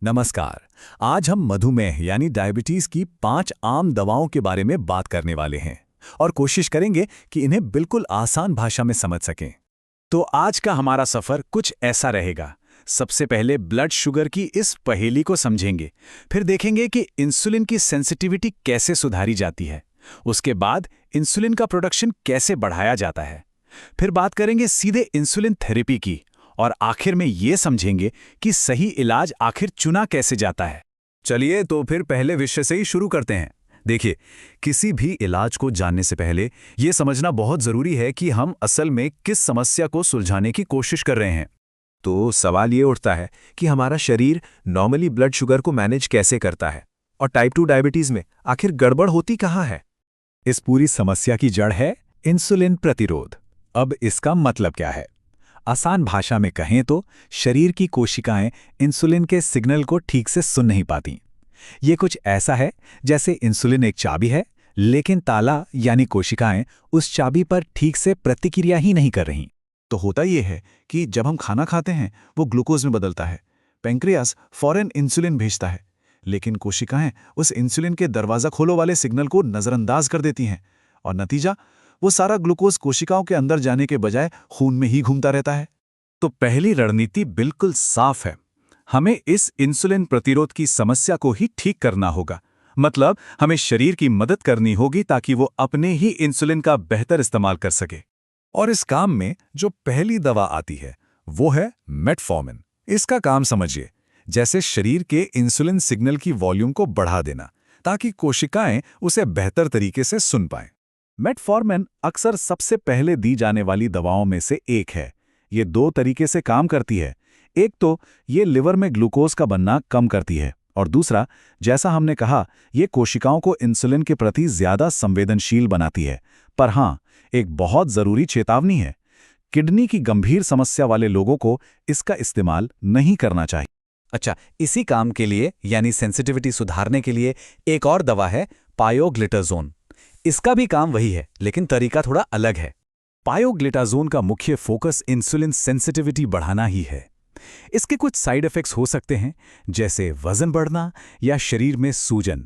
नमस्कार। आज हम मधुमेह यानी डायबिटीज की 5 आम दवाओं के बारे में बात करने वाले हैं और कोशिश करेंगे कि इन्हें बिल्कुल आसान भाषा में समझ सकें। तो आज का हमारा सफर कुछ ऐसा रहेगा। सबसे पहले ब्लड शुगर की इस पहेली को समझेंगे, फिर देखेंगे कि इंसुलिन की सेंसिटिविटी कैसे सुधारी जाती है, उसके बाद इंसुलिन का प्रोडक्शन कैसे बढ़ाया जाता है, फिर बात करेंगे सीधे इंसुलिन थेरेपी की, और आखिर में ये समझेंगे कि सही इलाज आखिर चुना कैसे जाता है। चलिए तो फिर पहले विषय से ही शुरू करते हैं। देखिए, किसी भी इलाज को जानने से पहले ये समझना बहुत जरूरी है कि हम असल में किस समस्या को सुलझाने की कोशिश कर रहे हैं। तो सवाल ये उठता है कि हमारा शरीर नॉर्मली ब्लड शुगर को मैनेज कैसे करता है, और टाइप 2 डायबिटीज में आखिर गड़बड़ होती कहाँ है। इस पूरी समस्या की जड़ है इंसुलिन प्रतिरोध। अब इसका मतलब क्या है? आसान भाषा में कहें तो शरीर की कोशिकाएं इंसुलिन के सिग्नल को ठीक से सुन नहीं पाती। ये कुछ ऐसा है जैसे इंसुलिन एक चाबी है, लेकिन ताला यानी कोशिकाएं उस चाबी पर ठीक से प्रतिक्रिया ही नहीं कर रहीं। तो होता यह है कि जब हम खाना खाते हैं वो ग्लूकोज में बदलता है, पैंक्रियास फौरन इंसुलिन भेजता है, लेकिन कोशिकाएं उस इंसुलिन के दरवाजा खोलो वाले सिग्नल को नजरअंदाज कर देती हैं, और नतीजा वो सारा ग्लूकोज कोशिकाओं के अंदर जाने के बजाय खून में ही घूमता रहता है। तो पहली रणनीति बिल्कुल साफ है। हमें इस इंसुलिन प्रतिरोध की समस्या को ही ठीक करना होगा। मतलब हमें शरीर की मदद करनी होगी ताकि वो अपने ही इंसुलिन का बेहतर इस्तेमाल कर सके। और इस काम में जो पहली दवा आती है वो है मेटफॉर्मिन। इसका काम समझिए, जैसे शरीर के इंसुलिन सिग्नल की वॉल्यूम को बढ़ा देना ताकि कोशिकाएं उसे बेहतर तरीके से सुन पाएं। मेटफॉर्मिन अक्सर सबसे पहले दी जाने वाली दवाओं में से एक है। ये 2 तरीके से काम करती है। एक तो ये लिवर में ग्लूकोज का बनना कम करती है, और दूसरा, जैसा हमने कहा, ये कोशिकाओं को इंसुलिन के प्रति ज्यादा संवेदनशील बनाती है। पर हाँ, एक बहुत जरूरी चेतावनी है। किडनी की गंभीर समस्या वाले लोगों को इसका इस्तेमाल नहीं करना चाहिए। अच्छा, इसी काम के लिए यानी सेंसिटिविटी सुधारने के लिए एक और दवा है पायोग्लिटाजोन। इसका भी काम वही है, लेकिन तरीका थोड़ा अलग है। पायोग्लिटाजोन का मुख्य फोकस इंसुलिन सेंसिटिविटी बढ़ाना ही है। इसके कुछ साइड इफेक्ट्स हो सकते हैं, जैसे वजन बढ़ना या शरीर में सूजन।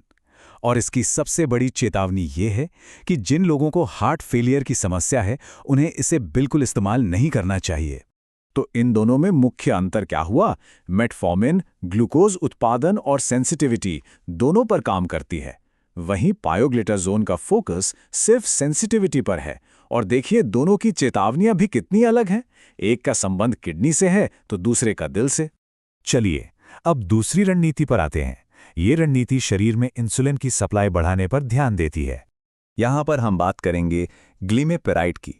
और इसकी सबसे बड़ी चेतावनी ये है कि जिन लोगों को हार्ट फेलियर की समस्या है, उन्हें इसे बिल्कुल इस्तेमाल नहीं करना चाहिए। तो इन दोनों में मुख्य अंतर क्या हुआ? मेटफॉर्मिन ग्लूकोज उत्पादन और सेंसिटिविटी दोनों पर काम करती है, वहीं पायोग्लिटाजोन का फोकस सिर्फ सेंसिटिविटी पर है। और देखिए, दोनों की चेतावनियां भी कितनी अलग हैं। एक का संबंध किडनी से है तो दूसरे का दिल से। चलिए अब दूसरी रणनीति पर आते हैं। ये रणनीति शरीर में इंसुलिन की सप्लाई बढ़ाने पर ध्यान देती है। यहां पर हम बात करेंगे ग्लिमेपेराइड की।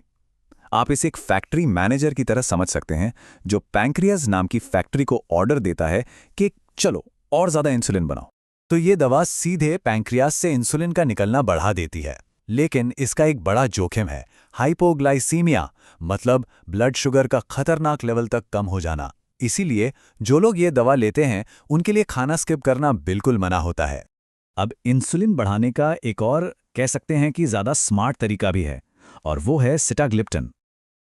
आप इसे एक फैक्ट्री मैनेजर की तरह समझ सकते हैं, जो पैंक्रियाज नाम की फैक्ट्री को ऑर्डर देता है कि चलो और ज्यादा इंसुलिन बनाओ। तो ये दवा सीधे पैंक्रियाज से इंसुलिन का निकलना बढ़ा देती है, लेकिन इसका एक बड़ा जोखिम है, हाइपोग्लाइसीमिया, मतलब ब्लड शुगर का खतरनाक लेवल तक कम हो जाना। इसीलिए जो लोग ये दवा लेते हैं उनके लिए खाना स्किप करना बिल्कुल मना होता है। अब इंसुलिन बढ़ाने का एक और कह सकते हैं कि ज्यादा स्मार्ट तरीका भी है, और वो है सिटाग्लिप्टन।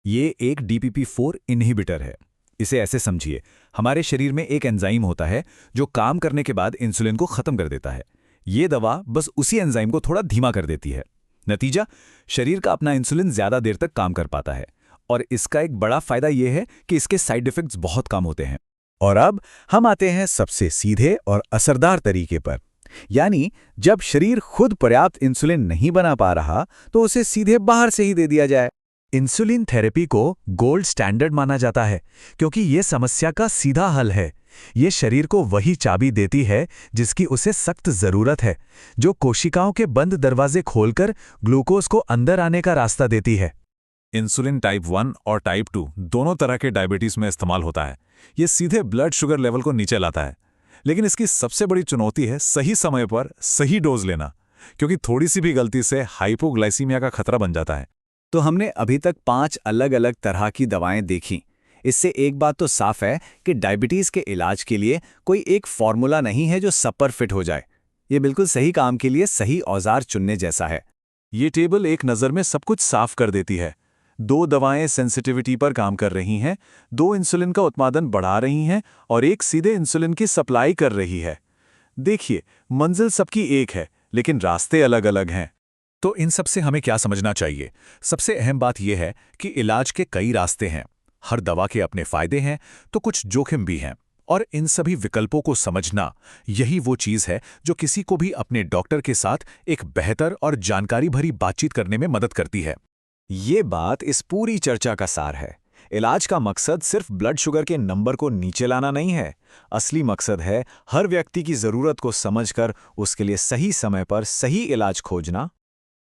ये एक DPP-4 इन्हिबिटर है। इसे ऐसे समझिए, हमारे शरीर में एक एंजाइम होता है जो काम करने के बाद इंसुलिन को खत्म कर देता है। ये दवा बस उसी एंजाइम को थोड़ा धीमा कर देती है। नतीजा, शरीर का अपना इंसुलिन ज्यादा देर तक काम कर पाता है। और इसका एक बड़ा फायदा यह है कि इसके साइड इफेक्ट्स बहुत कम होते हैं। और अब हम आते हैं सबसे सीधे और असरदार तरीके पर, यानी जब शरीर खुद पर्याप्त इंसुलिन नहीं बना पा रहा तो उसे सीधे बाहर से ही दे दिया जाए। इंसुलिन थेरेपी को गोल्ड स्टैंडर्ड माना जाता है, क्योंकि ये समस्या का सीधा हल है। ये शरीर को वही चाबी देती है जिसकी उसे सख्त जरूरत है, जो कोशिकाओं के बंद दरवाजे खोलकर ग्लूकोज को अंदर आने का रास्ता देती है। इंसुलिन टाइप 1 और टाइप 2 दोनों तरह के डायबिटीज में इस्तेमाल होता है। ये सीधे ब्लड शुगर लेवल को नीचे लाता है, लेकिन इसकी सबसे बड़ी चुनौती है सही समय पर सही डोज लेना, क्योंकि थोड़ी सी भी गलती से हाइपोग्लाइसीमिया का खतरा बन जाता है। तो हमने अभी तक 5 अलग अलग तरह की दवाएं देखी। इससे एक बात तो साफ है कि डायबिटीज के इलाज के लिए कोई एक फॉर्मूला नहीं है जो सब पर फिट हो जाए। ये बिल्कुल सही काम के लिए सही औजार चुनने जैसा है। ये टेबल एक नज़र में सब कुछ साफ कर देती है। दो दवाएं सेंसिटिविटी पर काम कर रही हैं, दो इंसुलिन का उत्पादन बढ़ा रही हैं और एक सीधे इंसुलिन की सप्लाई कर रही है। देखिए, मंजिल सबकी एक है, लेकिन रास्ते अलग-अलग हैं। तो इन सब से हमें क्या समझना चाहिए? सबसे अहम बात यह है कि इलाज के कई रास्ते हैं। हर दवा के अपने फायदे हैं, तो कुछ जोखिम भी हैं। और इन सभी विकल्पों को समझना, यही वो चीज़ है जो किसी को भी अपने डॉक्टर के साथ एक बेहतर और जानकारी भरी बातचीत करने में मदद करती है। ये बात इस पूरी चर्चा का सार है। इलाज का मकसद सिर्फ ब्लड शुगर के नंबर को नीचे लाना नहीं है। असली मकसद है हर व्यक्ति की ज़रूरत को समझकर उसके लिए सही समय पर सही इलाज खोजना।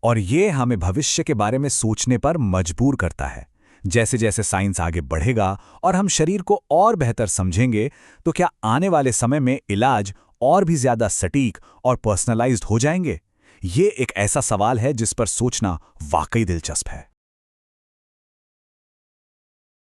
और ये हमें भविष्य के बारे में सोचने पर मजबूर करता है। जैसे जैसे साइंस आगे बढ़ेगा और हम शरीर को और बेहतर समझेंगे, तो क्या आने वाले समय में इलाज और भी ज्यादा सटीक और पर्सनलाइज्ड हो जाएंगे? ये एक ऐसा सवाल है जिस पर सोचना वाकई दिलचस्प है।